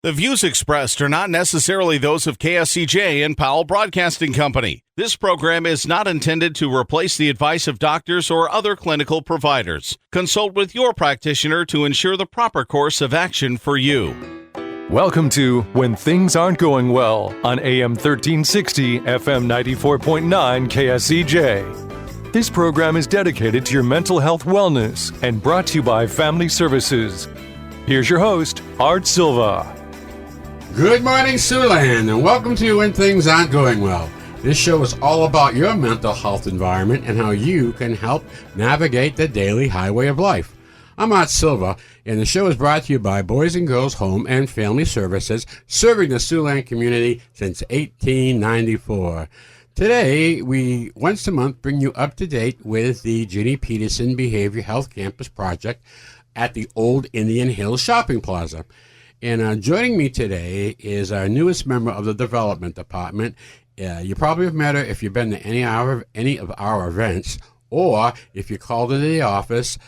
The views expressed are not necessarily those of KSCJ and Powell Broadcasting Company. This program is not intended to replace the advice of doctors or other clinical providers. Consult with your practitioner to ensure the proper course of action for you. Welcome to When Things Aren't Going Well on AM 1360, FM 94.9 KSCJ. This program is dedicated to your mental health wellness and brought to you by Family Services. Here's your host, Art Silva. Good morning, Siouxland, and welcome to When Things Aren't Going Well. This show is all about your mental health environment and how you can help navigate the daily highway of life. I'm Art Silva, and the show is brought to you by Boys and Girls Home and Family Services, serving the Siouxland community since 1894. Today, we once a month bring you up to date with the Ginny Peterson Behavioral Health Campus project at the Old Indian Hills Shopping Plaza. And joining me today is our newest member of the Development Department. You probably have met her if you've been to any of our events, or if you called into the office.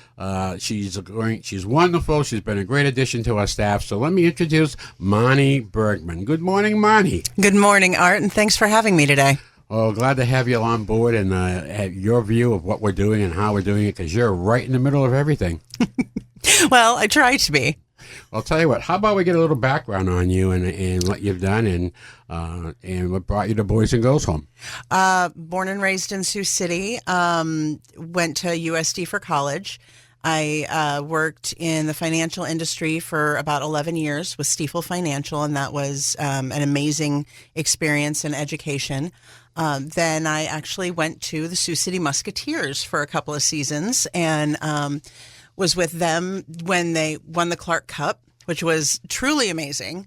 She's wonderful. She's been a great addition to our staff. So let me introduce Monty Bergman. Good morning, Monty. Good morning, Art, and thanks for having me today. Oh, glad to have you on board and have your view of what we're doing and how we're doing it, because you're right in the middle of everything. Well, I try to be. I'll tell you what, how about we get a little background on you and what you've done and what brought you to Boys and Girls Home? Born and raised in Sioux City, went to USD for college. I worked in the financial industry for about 11 years with Stiefel Financial, and that was an amazing experience and education. Then I actually went to the Sioux City Musketeers for a couple of seasons and was with them when they won the Clark Cup, which was truly amazing.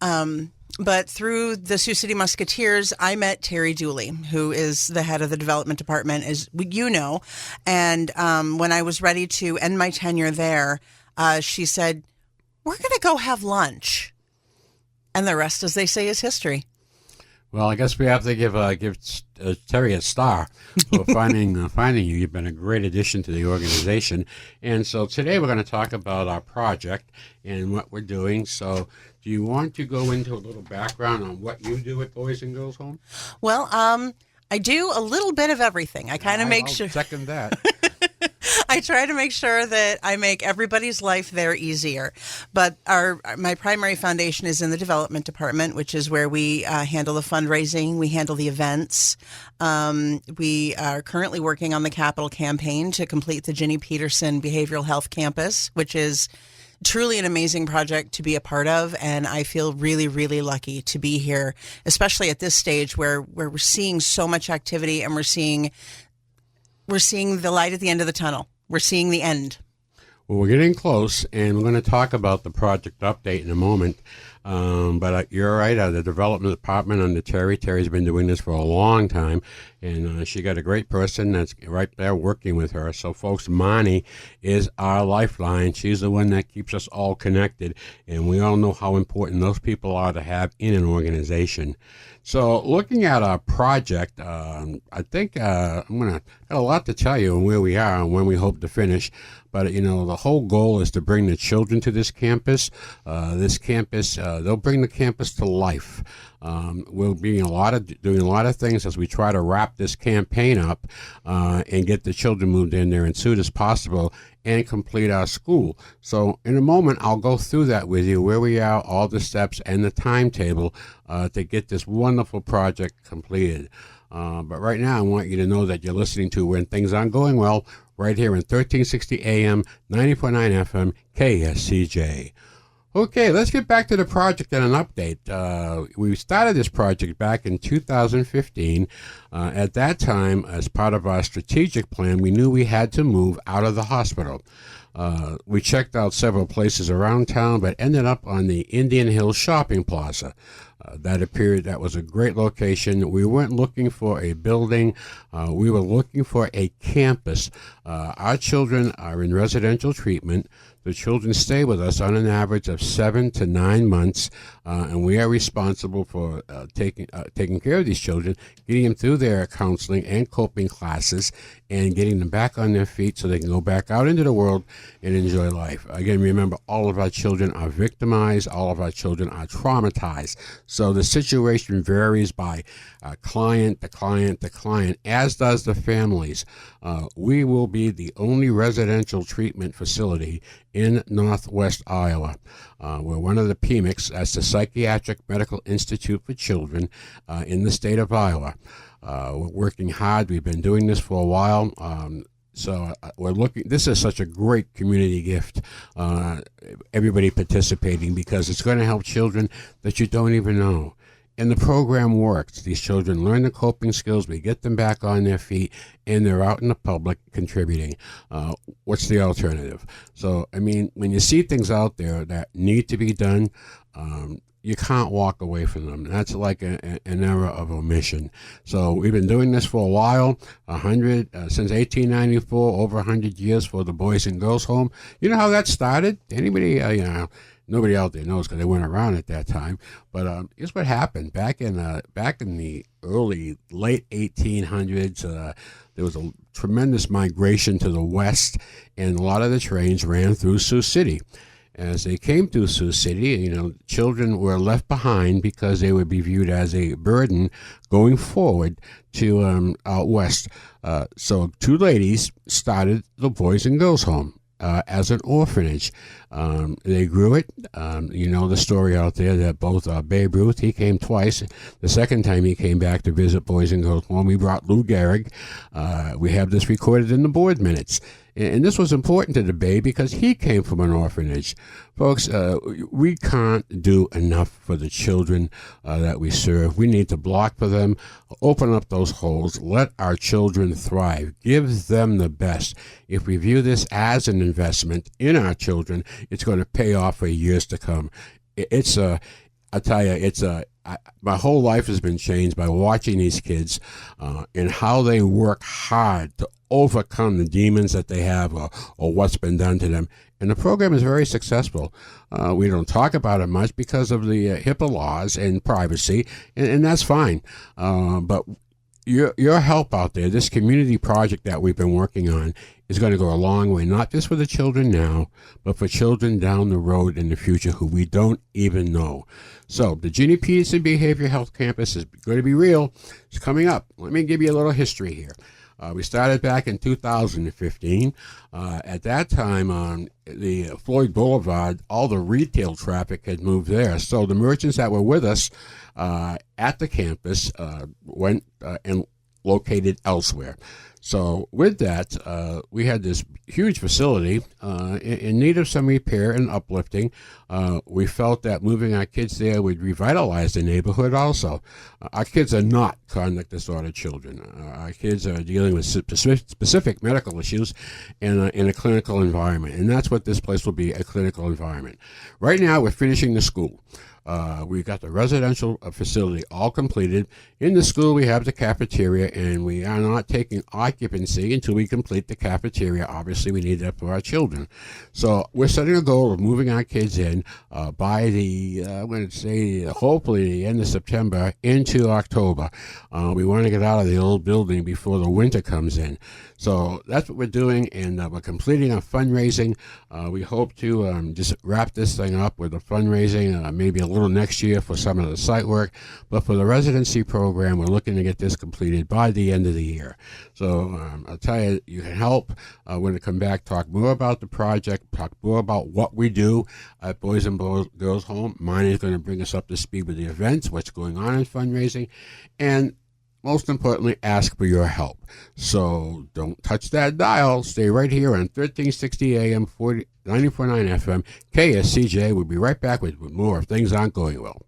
But through the Sioux City Musketeers, I met Terry Dooley, who is the head of the development department, as you know. And when I was ready to end my tenure there, she said, "We're going to go have lunch." And the rest, as they say, is history. Well, I guess we have to give Terry a star for finding you. You've been a great addition to the organization. And so today we're going to talk about our project and what we're doing. So do you want to go into a little background on what you do at Boys and Girls Home? Well, I do a little bit of everything. I kind of make sure. Second that. I try to make sure that I make everybody's life there easier. But my primary foundation is in the development department, which is where we handle the fundraising, we handle the events. We are currently working on the capital campaign to complete the Ginny Peterson Behavioral Health Campus, which is truly an amazing project to be a part of, and I feel really, really lucky to be here, especially at this stage where we're seeing so much activity and we're seeing the light at the end of the tunnel. We're seeing the end. Well, we're getting close, and we're going to talk about the project update in a moment. But you're right, the development department under Terry. Terry's been doing this for a long time, and she got a great person that's right there working with her. So, folks, Monty is our lifeline. She's the one that keeps us all connected, and we all know how important those people are to have in an organization. So, looking at our project, I think I'm going to have a lot to tell you on where we are and when we hope to finish. But, you know, the whole goal is to bring the children to this campus. They'll bring the campus to life. We'll be doing a lot of things as we try to wrap this campaign up and get the children moved in there as soon as possible and complete our school. So in a moment, I'll go through that with you, where we are, all the steps, and the timetable to get this wonderful project completed. But right now, I want you to know that you're listening to When Things Aren't Going Well, right here in 1360 AM, 90.9 FM, KSCJ. Okay, let's get back to the project and an update. We started this project back in 2015. At that time, as part of our strategic plan, we knew we had to move out of the hospital. We checked out several places around town, but ended up on the Indian Hills Shopping Plaza. That was a great location. We weren't looking for a building. We were looking for a campus. Our children are in residential treatment. The children stay with us on an average of 7 to 9 months, and we are responsible for taking care of these children, getting them through their counseling and coping classes, and getting them back on their feet so they can go back out into the world and enjoy life. Again, remember, all of our children are victimized. All of our children are traumatized. So the situation varies by client to client to client, as does the families. We will be the only residential treatment facility in Northwest Iowa. We're one of the PMICs, that's the Psychiatric Medical Institute for Children in the state of Iowa. We're working hard. We've been doing this for a while. So we're looking. This is such a great community gift. Everybody participating, because it's going to help children that you don't even know. And the program works. These children learn the coping skills. We get them back on their feet, and they're out in the public contributing. What's the alternative? So, I mean, when you see things out there that need to be done, you can't walk away from them. That's like an era of omission. So we've been doing this for a while, since 1894, over 100 years for the Boys and Girls Home. You know how that started? Anybody, nobody out there knows because they weren't around at that time. But here's what happened. Back in the late 1800s, there was a tremendous migration to the west, and a lot of the trains ran through Sioux City. As they came through Sioux City, children were left behind because they would be viewed as a burden going forward to out west. So two ladies started the Boys and Girls Home as an orphanage. They grew it. The story out there that both Babe Ruth, he came twice. The second time he came back to visit Boys and Girls Home, we brought Lou Gehrig. We have this recorded in the board minutes. And this was important to the Babe because he came from an orphanage. Folks, we can't do enough for the children that we serve. We need to block for them, open up those holes, let our children thrive, give them the best. If we view this as an investment in our children, it's going to pay off for years to come. I tell you, my whole life has been changed by watching these kids and how they work hard to overcome the demons that they have or what's been done to them. And the program is very successful. We don't talk about it much because of the HIPAA laws and privacy, and that's fine. But your help out there, this community project that we've been working on, is going to go a long way, not just for the children now, but for children down the road in the future who we don't even know. So the Ginny Peterson Behavioral Health Campus is going to be real. It's coming up. Let me give you a little history here. We started back in 2015. At that time, on the Floyd Boulevard, all the retail traffic had moved there. So the merchants that were with us at the campus went and located elsewhere. So with that, we had this huge facility in need of some repair and uplifting. We felt that moving our kids there would revitalize the neighborhood also. Our kids are not conduct disorder children. Our kids are dealing with specific medical issues in a clinical environment, and that's what this place will be, a clinical environment. Right now, we're finishing the school. We've got the residential facility all completed. In the school, we have the cafeteria, and we are not taking occupancy until we complete the cafeteria. Obviously, we need that for our children. So we're setting a goal of moving our kids in by hopefully the end of September into October. We want to get out of the old building before the winter comes in. So that's what we're doing, and we're completing our fundraising. We hope to just wrap this thing up with a fundraising, maybe a little next year for some of the site work. But for the residency program, we're looking to get this completed by the end of the year. So I'll tell you, you can help. We're going to come back, talk more about the project, talk more about what we do at Boys and Girls Home. Mine is going to bring us up to speed with the events, what's going on in fundraising, and most importantly, ask for your help. So don't touch that dial. Stay right here on 1360 AM, 94.9 FM, KSCJ. We'll be right back with more of Things Aren't Going Well.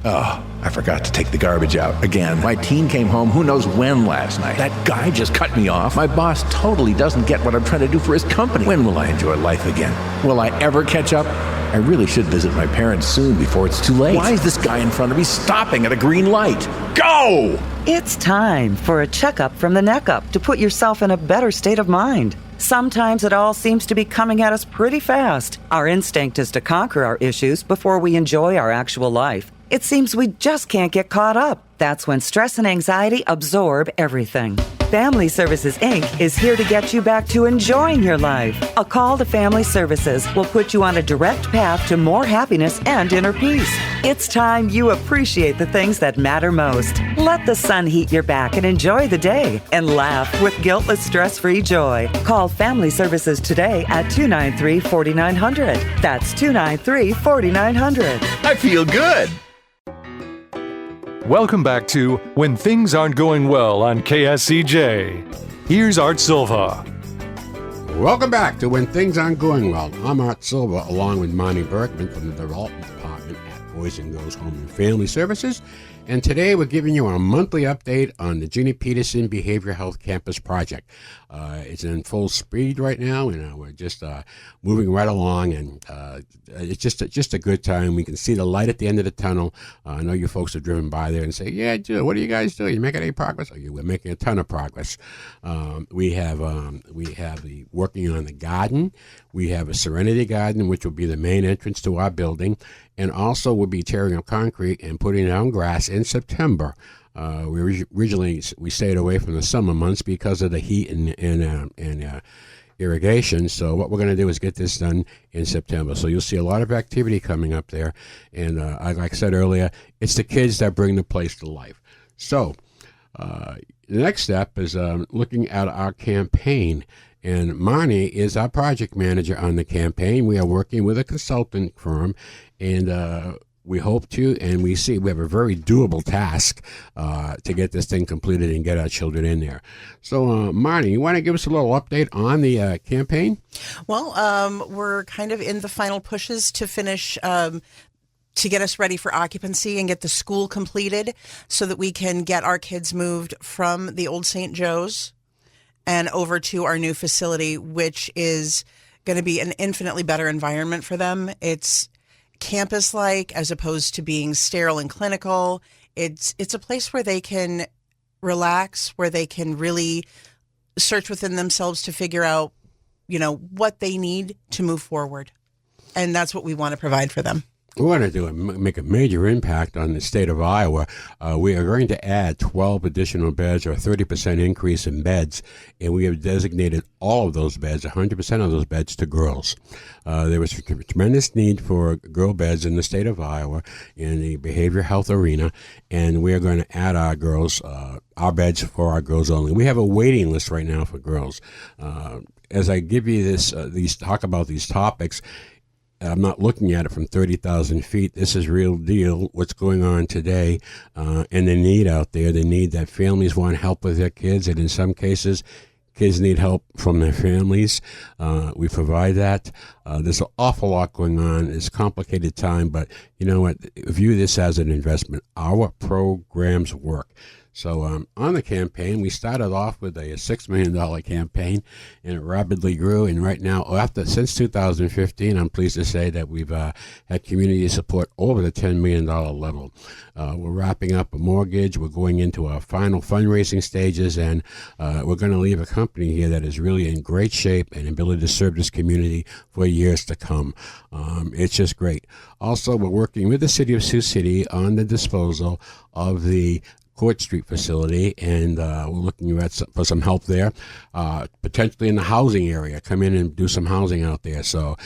Oh, I forgot to take the garbage out again. My teen came home who knows when last night. That guy just cut me off. My boss totally doesn't get what I'm trying to do for his company. When will I enjoy life again? Will I ever catch up? I really should visit my parents soon before it's too late. Why is this guy in front of me stopping at a green light? Go! It's time for a checkup from the neck up to put yourself in a better state of mind. Sometimes it all seems to be coming at us pretty fast. Our instinct is to conquer our issues before we enjoy our actual life. It seems we just can't get caught up. That's when stress and anxiety absorb everything. Family Services, Inc. is here to get you back to enjoying your life. A call to Family Services will put you on a direct path to more happiness and inner peace. It's time you appreciate the things that matter most. Let the sun heat your back and enjoy the day and laugh with guiltless, stress-free joy. Call Family Services today at 293-4900. That's 293-4900. I feel good. Welcome back to When Things Aren't Going Well on KSCJ. Here's Art Silva. Welcome back to When Things Aren't Going Well. I'm Art Silva, along with Monty Berkman from the Development Department at Boys and Girls Home and Family Services. And today we're giving you a monthly update on the Ginny Peterson Behavioral Health Campus Project. It's in full speed right now, and we're just moving right along, and it's just a good time. We can see the light at the end of the tunnel. I know you folks have driven by there and say, yeah, Joe, what are you guys doing? You making any progress? Oh, yeah, we're making a ton of progress. We have the working on the garden. We have a Serenity Garden, which will be the main entrance to our building, and also we'll be tearing up concrete and putting down grass in September. We stayed away from the summer months because of the heat and irrigation. So what we're going to do is get this done in September. So you'll see a lot of activity coming up there. And like I said earlier, it's the kids that bring the place to life. So the next step is looking at our campaign. And Marnie is our project manager on the campaign. We are working with a consultant firm, and we hope to, and we see we have a very doable task to get this thing completed and get our children in there. So, Marnie, you want to give us a little update on the campaign? Well, we're kind of in the final pushes to finish to get us ready for occupancy and get the school completed so that we can get our kids moved from the old St. Joe's and over to our new facility, which is going to be an infinitely better environment for them. It's campus-like as opposed to being sterile and clinical. It's a place where they can relax, where they can really search within themselves to figure out, what they need to move forward. And that's what we want to provide for them. We want to make a major impact on the state of Iowa. We are going to add 12 additional beds, or a 30% increase in beds, and we have designated all of those beds, 100% of those beds, to girls. There was a tremendous need for girl beds in the state of Iowa in the behavioral health arena, and we are going to add our beds for our girls only. We have a waiting list right now for girls. As I give you talk about these topics, I'm not looking at it from 30,000 feet. This is real deal, what's going on today, and the need out there, the need that families want help with their kids, and in some cases, kids need help from their families. We provide that. There's an awful lot going on. It's a complicated time, but you know what? View this as an investment. Our programs work. So on the campaign, we started off with a $6 million campaign, and it rapidly grew. And right now, since 2015, I'm pleased to say that we've had community support over the $10 million level. We're wrapping up a mortgage. We're going into our final fundraising stages, and we're going to leave a company here that is really in great shape and ability to serve this community for years to come. It's just great. Also, we're working with the city of Sioux City on the disposal of the Court Street facility, and we're looking for some help there, potentially in the housing area. Come in and do some housing out there. So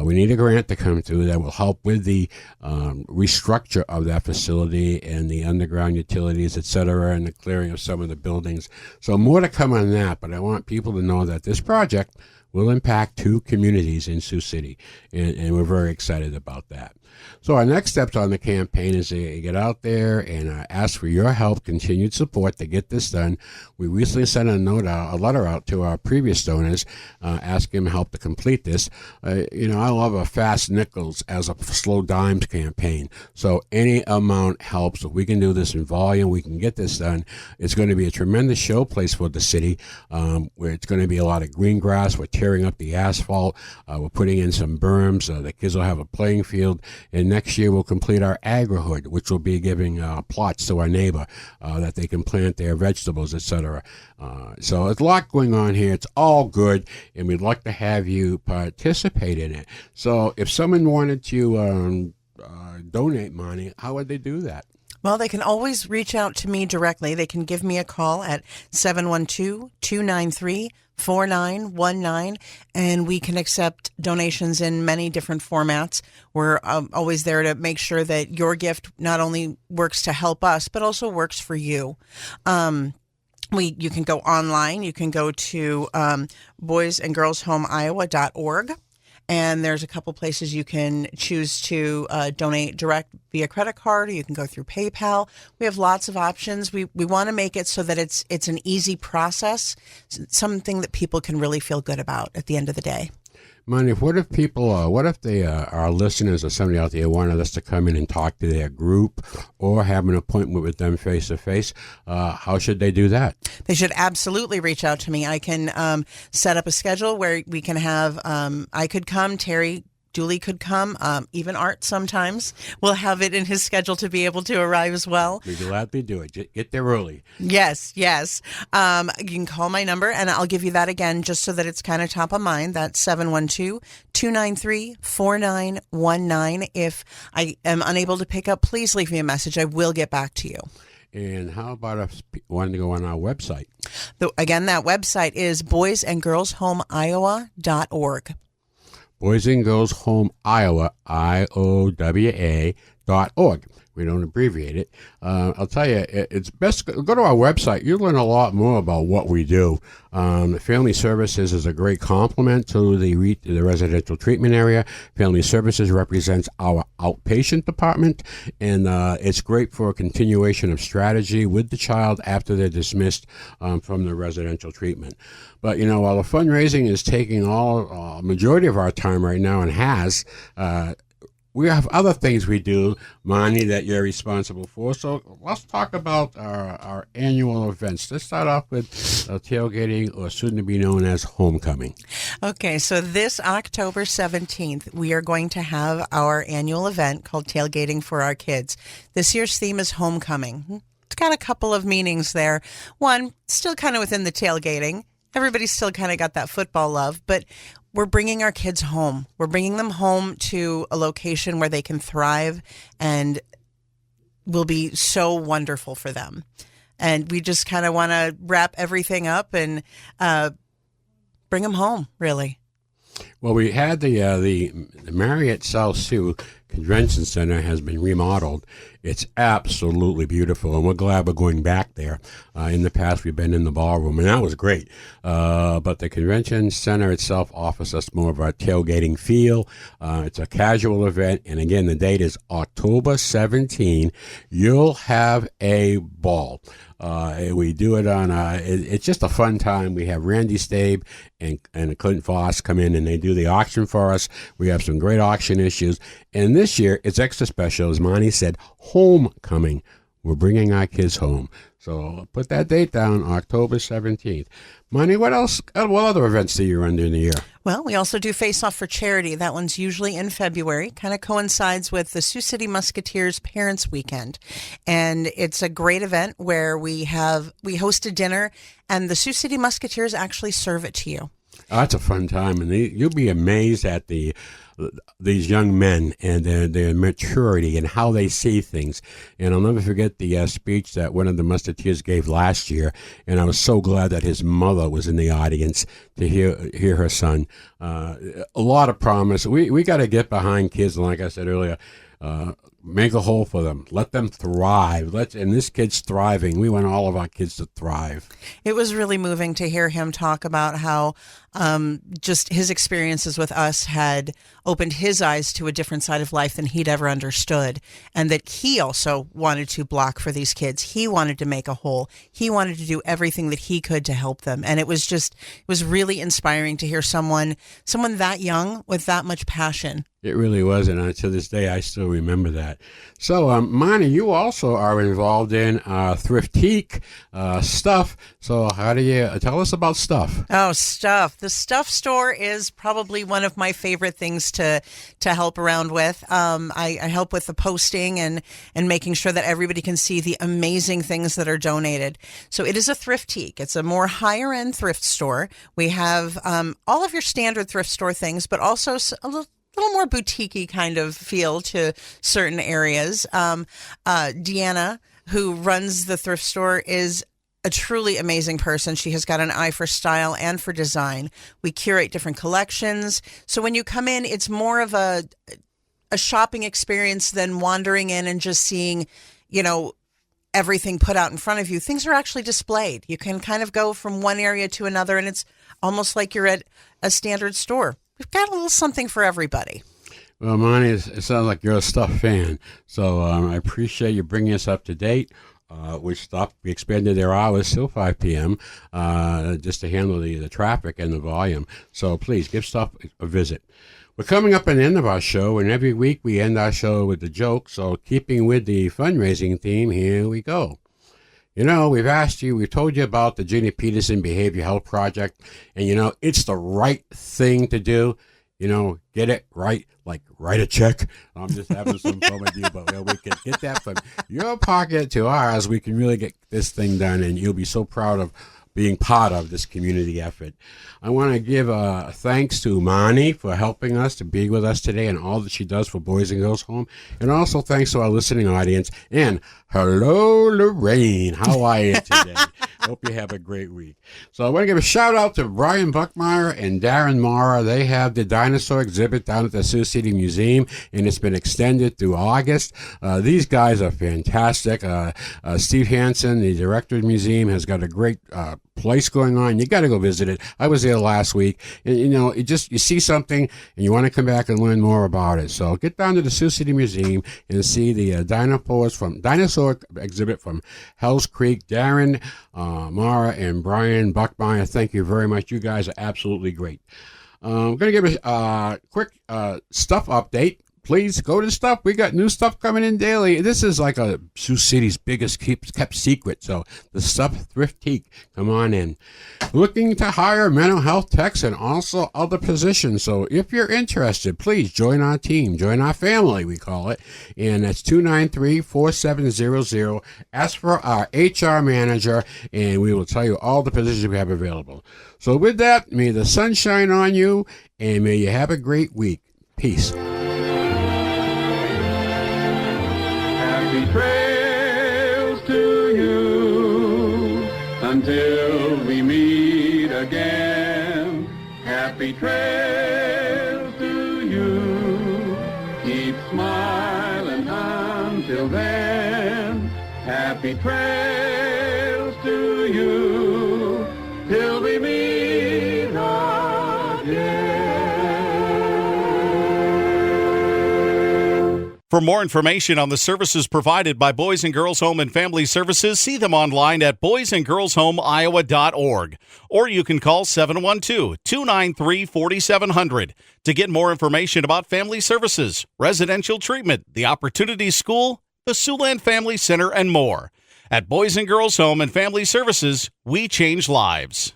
we need a grant to come through that will help with the restructure of that facility and the underground utilities, et cetera, and the clearing of some of the buildings. So more to come on that, but I want people to know that this project will impact 2 communities in Sioux City, and we're very excited about that. So our next steps on the campaign is to get out there and ask for your help, continued support to get this done. We recently sent a letter out to our previous donors, asking them help to complete this. I love a fast nickels as a slow dimes campaign. So any amount helps. If we can do this in volume, we can get this done. It's going to be a tremendous showplace for the city, where it's going to be a lot of green grass. We're tearing up the asphalt. We're putting in some berms. The kids will have a playing field. And next year we'll complete our agri-hood, which will be giving plots to our neighbor that they can plant their vegetables, etc. So there's a lot going on here. It's all good, and we'd like to have you participate in it. So if someone wanted to donate money, how would they do that? Well, they can always reach out to me directly. They can give me a call at 712-293-4919, and we can accept donations in many different formats. We're always there to make sure that your gift not only works to help us, but also works for you. You can go online. You can go to boysandgirlshomeiowa.org. And there's a couple places you can choose to donate direct via credit card, or you can go through PayPal. We have lots of options. We want to make it so that it's an easy process, something that people can really feel good about at the end of the day. Money, what if our listeners or somebody out there wanted us to come in and talk to their group or have an appointment with them face to face? How should they do that? They should absolutely reach out to me. I can set up a schedule where we can have, I could come, Terry Dooley could come, even Art sometimes. We'll have it in his schedule to be able to arrive as well. We'd gladly do it. Get there early. Yes. You can call my number, and I'll give you that again just so that it's kind of top of mind. That's 712-293-4919. If I am unable to pick up, please leave me a message. I will get back to you. And how about if people want to go on our website? Again, that website is boysandgirlshomeiowa.org. Boys and Girls Home Iowa, IOWA.org. We don't abbreviate it. I'll tell you, it's best go to our website. You'll learn a lot more about what we do. Family Services is a great complement to the residential treatment area. Family Services represents our outpatient department, and it's great for a continuation of strategy with the child after they're dismissed from the residential treatment. But, while the fundraising is taking majority of our time right now and has, we have other things we do, Monty, that you're responsible for. So let's talk about our annual events. Let's start off with tailgating, or soon to be known as homecoming. Okay, so this October 17th, we are going to have our annual event called Tailgating for Our Kids. This year's theme is homecoming. It's got a couple of meanings there. One, still kind of within the tailgating. Everybody's still kind of got that football love, but we're bringing our kids home. We're bringing them home to a location where they can thrive and will be so wonderful for them. And we just kind of want to wrap everything up and bring them home, really. Well, we had the Marriott South Sioux Convention Center has been remodeled. It's absolutely beautiful, and we're glad we're going back there. In the past, we've been in the ballroom, and that was great. But the convention center itself offers us more of a tailgating feel. It's a casual event, and again, the date is October 17. You'll have a ball. We do it on it's just a fun time. We have Randy Stabe and Clint Voss come in, and they do the auction for us. We have some great auction issues. And this year, it's extra special, as Monty said, homecoming. We're bringing our kids home. So put that date down, October 17th. Monty, what else? What other events do you run during the year? Well, we also do Face Off for Charity. That one's usually in February. Kind of coincides with the Sioux City Musketeers Parents Weekend. And it's a great event where we host a dinner, and the Sioux City Musketeers actually serve it to you. Oh, that's a fun time, and you'll be amazed at these young men and their maturity and how they see things. And I'll never forget the speech that one of the Musketeers gave last year, and I was so glad that his mother was in the audience to hear her son. A lot of promise. We got to get behind kids, and like I said earlier, make a hole for them. Let them thrive. And this kid's thriving. We want all of our kids to thrive. It was really moving to hear him talk about how just his experiences with us had opened his eyes to a different side of life than he'd ever understood, and that he also wanted to block for these kids. He wanted to make a hole. He wanted to do everything that he could to help them. And it was really inspiring to hear someone that young with that much passion. It really was, and to this day, I still remember that. that. So, Monty, you also are involved in Thriftique stuff. So how do you tell us about stuff? Oh, stuff. The stuff store is probably one of my favorite things to help around with. I help with the posting and making sure that everybody can see the amazing things that are donated. So it is a Thriftique. It's a more higher end thrift store. We have all of your standard thrift store things, but also a little more boutique-y kind of feel to certain areas. Deanna, who runs the thrift store, is a truly amazing person. She has got an eye for style and for design. We curate different collections. So when you come in, it's more of a shopping experience than wandering in and just seeing, everything put out in front of you. Things are actually displayed. You can kind of go from one area to another, and it's almost like you're at a standard store. We've got a little something for everybody. Well, Monty, it sounds like you're a stuff fan. So I appreciate you bringing us up to date. We expanded their hours till 5 p.m. Just to handle the traffic and the volume. So please give stuff a visit. We're coming up on the end of our show, and every week we end our show with a joke. So keeping with the fundraising theme, here we go. We've told you about the Ginny Peterson Behavior Health Project, and it's the right thing to do. Get it right, like write a check. I'm just having some fun with you, but we can get that from your pocket to ours. We can really get this thing done, and you'll be so proud of being part of this community effort. I want to give thanks to Mani for helping us to be with us today and all that she does for Boys and Girls Home. And also thanks to our listening audience. And hello, Lorraine. How are you today? Hope you have a great week. So I want to give a shout out to Brian Buckmeyer and Darren Mara. They have the dinosaur exhibit down at the Sioux City Museum, and it's been extended through August. These guys are fantastic. Steve Hansen, the director of the museum, has got a great place going on. You got to go visit it. I was there last week, and you see something and you want to come back and learn more about it. So get down to the Sioux City Museum and see the dinosaur exhibit from Hell's Creek. Darren Mara and Brian Buckmeyer, thank you very much. You guys are absolutely great. I'm going to give a quick stuff update. Please go to stuff. We got new stuff coming in daily. This is like a Sioux City's biggest kept secret. So the Stuff Thriftique, come on in. Looking to hire mental health techs and also other positions. So if you're interested, please join our team. Join our family, we call it. And that's 293-4700. Ask for our HR manager, and we will tell you all the positions we have available. So with that, may the sun shine on you, and may you have a great week. Peace. Happy trails to you until we meet again. Happy trails to you. Keep smiling until then. Happy trails to you till we meet again. For more information on the services provided by Boys and Girls Home and Family Services, see them online at boysandgirlshomeiowa.org. Or you can call 712-293-4700 to get more information about family services, residential treatment, the Opportunity School, the Siouxland Family Center, and more. At Boys and Girls Home and Family Services, we change lives.